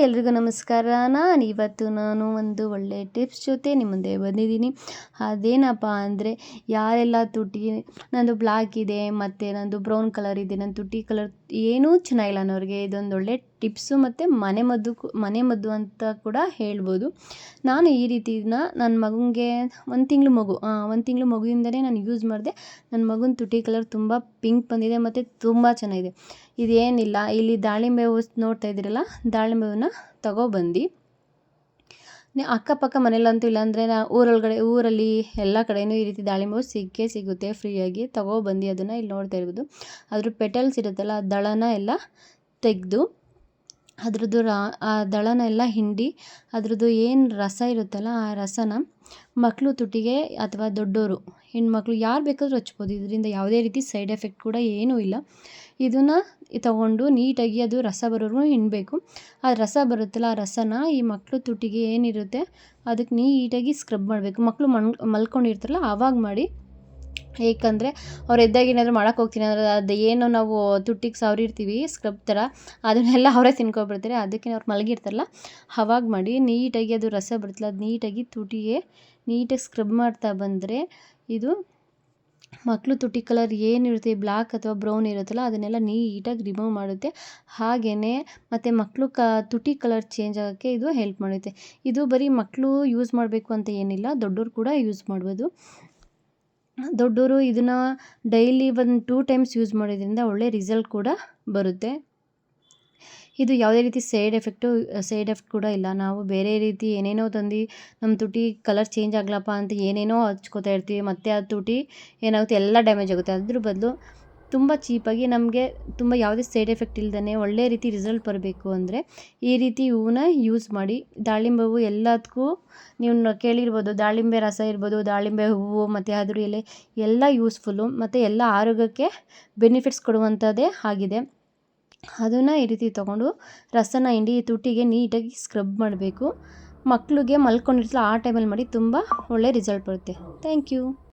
ಎಲ್ರಿಗೂ ನಮಸ್ಕಾರ. ನಾನು ಒಂದು ಒಳ್ಳೆ ಟಿಪ್ಸ್ ಜೊತೆ ನಿಮ್ಮ ಮುಂದೆ ಬಂದಿದ್ದೀನಿ. ಅದೇನಪ್ಪ ಅಂದರೆ, ಯಾರೆಲ್ಲ ತುಟಿ ನಂದು ಬ್ಲ್ಯಾಕ್ ಇದೆ ಮತ್ತು ನಂದು ಬ್ರೌನ್ ಕಲರ್ ಇದೆ, ನನ್ನ ತುಟಿ ಕಲರ್ ಏನೂ ಚೆನ್ನಾಗಿಲ್ಲ ಅನ್ನೋರಿಗೆ ಇದೊಂದು ಒಳ್ಳೆ ಟಿಪ್ಸು ಮತ್ತು ಮನೆ ಮದ್ದು ಅಂತ ಕೂಡ ಹೇಳ್ಬೋದು. ನಾನು ಈ ರೀತಿನ ನನ್ನ ಮಗನಿಗೆ ಒಂದು ತಿಂಗಳು ಮಗುವಿಂದಲೇ ನಾನು ಯೂಸ್ ಮಾಡಿದೆ. ನನ್ನ ಮಗನ ತುಟಿ ಕಲರ್ ತುಂಬ ಪಿಂಕ್ ಬಂದಿದೆ ಮತ್ತು ತುಂಬ ಚೆನ್ನಾಗಿದೆ. ಇದೇನಿಲ್ಲ, ಇಲ್ಲಿ ದಾಳಿಂಬೆ ಹೂವು ನೋಡ್ತಾ ಇದ್ದೀರಲ್ಲ, ದಾಳಿಂಬೆ ಹೂವನ್ನ ತಗೊಬಂದು ಅಕ್ಕಪಕ್ಕ ಮನೇಲಂತೂ ಇಲ್ಲಾಂದರೆ ಊರಲ್ಲಿ ಎಲ್ಲ ಕಡೆಯೂ ಈ ರೀತಿ ದಾಳಿಂಬೆ ಹೂವು ಸಿಗುತ್ತೆ ಫ್ರೀಯಾಗಿ. ತಗೊಬಂದು ಅದನ್ನು ಇಲ್ಲಿ ನೋಡ್ತಾ ಇರ್ಬೋದು, ಅದ್ರ ಪೆಟಲ್ಸ್ ಇರುತ್ತಲ್ಲ, ಆ ದಳನ ಎಲ್ಲ ತೆಗೆದು ಅದ್ರದ್ದು ಆ ದಳನ ಎಲ್ಲ ಹಿಂಡಿ ಅದ್ರದ್ದು ಏನು ರಸ ಇರುತ್ತಲ್ಲ, ಆ ರಸನ ಮಕ್ಕಳು ತುಟಿಗೆ ಅಥವಾ ದೊಡ್ಡೋರು ಹೆಣ್ಮಕ್ಳು ಯಾರು ಬೇಕಾದರೂ ಹಚ್ಬೋದು. ಇದರಿಂದ ಯಾವುದೇ ರೀತಿ ಸೈಡ್ ಎಫೆಕ್ಟ್ ಕೂಡ ಏನೂ ಇಲ್ಲ. ಇದನ್ನು ತಗೊಂಡು ನೀಟಾಗಿ ಅದು ರಸ ಬರೋವರೆಗೂ ಹಿಂಡಬೇಕು. ಆ ರಸ ಬರುತ್ತಲ್ಲ, ಆ ರಸನ ಈ ಮಕ್ಕಳು ತುಟಿಗೆ ಏನಿರುತ್ತೆ ಅದಕ್ಕೆ ನೀಟಾಗಿ ಸ್ಕ್ರಬ್ ಮಾಡಬೇಕು. ಮಕ್ಕಳು ಮಲ್ಕೊಂಡಿರ್ತಾರಲ್ಲ ಆವಾಗ ಮಾಡಿ. ಏಕೆಂದರೆ ಅವ್ರು ಎದ್ದಾಗ ಏನಾದರೂ ಮಾಡೋಕ್ಕೆ ಹೋಗ್ತೀನಿ ಅಂದರೆ ಅದು ಏನು ನಾವು ತುಟಿಗೆ ಸವರಿರ್ತೀವಿ ಸ್ಕ್ರಬ್ ಥರ, ಅದನ್ನೆಲ್ಲ ಅವರೇ ತಿನ್ಕೊಬಿಡ್ತಾರೆ. ಅದಕ್ಕೆ ಅವ್ರು ಮಲಗಿರ್ತಾರಲ್ಲ ಆವಾಗ ಮಾಡಿ. ನೀಟಾಗಿ ಅದು ರಸ ಬರುತ್ತಲ್ಲ, ಅದು ನೀಟಾಗಿ ತುಟಿಗೆ ನೀಟಾಗಿ ಸ್ಕ್ರಬ್ ಮಾಡ್ತಾ ಬಂದರೆ ಇದು ಮಕ್ಕಳು ತುಟಿ ಕಲರ್ ಏನಿರುತ್ತೆ, ಬ್ಲ್ಯಾಕ್ ಅಥವಾ ಬ್ರೌನ್ ಇರುತ್ತಲ್ಲ, ಅದನ್ನೆಲ್ಲ ನೀಟಾಗಿ ರಿಮೂವ್ ಮಾಡುತ್ತೆ. ಹಾಗೆಯೇ ಮತ್ತು ಮಕ್ಕಳು ತುಟಿ ಕಲರ್ ಚೇಂಜ್ ಆಗೋಕ್ಕೆ ಇದು ಹೆಲ್ಪ್ ಮಾಡುತ್ತೆ. ಇದು ಬರೀ ಮಕ್ಕಳು ಯೂಸ್ ಮಾಡಬೇಕು ಅಂತ ಏನಿಲ್ಲ, ದೊಡ್ಡೋರು ಕೂಡ ಯೂಸ್ ಮಾಡ್ಬೋದು. ದೊಡ್ಡೋರು ಇದನ್ನು ಡೈಲಿ 2 ಟೈಮ್ಸ್ ಯೂಸ್ ಮಾಡೋದ್ರಿಂದ ಒಳ್ಳೆ ರಿಸಲ್ಟ್ ಕೂಡ ಬರುತ್ತೆ. ಇದು ಯಾವುದೇ ರೀತಿ ಸೈಡ್ ಎಫೆಕ್ಟ್ ಕೂಡ ಇಲ್ಲ. ನಾವು ಬೇರೆ ರೀತಿ ಏನೇನೋ ತಂದು ನಮ್ಮ ತುಟಿ ಕಲರ್ ಚೇಂಜ್ ಆಗ್ಲಪ್ಪ ಅಂತ ಏನೇನೋ ಹಚ್ಕೋತಾ ಇರ್ತೀವಿ, ಮತ್ತು ಆ ತುಟಿ ಏನಾಗುತ್ತೆ, ಎಲ್ಲ ಡ್ಯಾಮೇಜ್ ಆಗುತ್ತೆ. ಅದ್ರ ಬದಲು ತುಂಬ ಚೀಪಾಗಿ ನಮಗೆ ತುಂಬ ಯಾವುದೇ ಸೈಡ್ ಎಫೆಕ್ಟ್ ಇಲ್ದೇ ಒಳ್ಳೆ ರೀತಿ ರಿಸಲ್ಟ್ ಬರಬೇಕು ಅಂದರೆ ಈ ರೀತಿ ಹೂವನ್ನ ಯೂಸ್ ಮಾಡಿ. ದಾಳಿಂಬೆ ಹೂವು ಎಲ್ಲದಕ್ಕೂ ನೀವು ಕೇಳಿರ್ಬೋದು, ದಾಳಿಂಬೆ ರಸ ಇರ್ಬೋದು, ದಾಳಿಂಬೆ ಹೂವು ಮತ್ತು ಅದ್ರ ಎಲೆ ಎಲ್ಲ ಯೂಸ್ಫುಲ್ಲು ಮತ್ತು ಎಲ್ಲ ಆರೋಗ್ಯಕ್ಕೆ ಬೆನಿಫಿಟ್ಸ್ ಕೊಡುವಂಥದ್ದೇ ಆಗಿದೆ. ಅದನ್ನು ಈ ರೀತಿ ತೊಗೊಂಡು ರಸನ ಹಿಂಡಿ ತುಟಿಗೆ ನೀಟಾಗಿ ಸ್ಕ್ರಬ್ ಮಾಡಬೇಕು. ಮಕ್ಕಳಿಗೆ ಮಲ್ಕೊಂಡಿರ್ತಲ್ಲ ಆ ಟೈಮಲ್ಲಿ ಮಾಡಿ, ತುಂಬ ಒಳ್ಳೆ ರಿಸಲ್ಟ್ ಬರುತ್ತೆ. Thank you.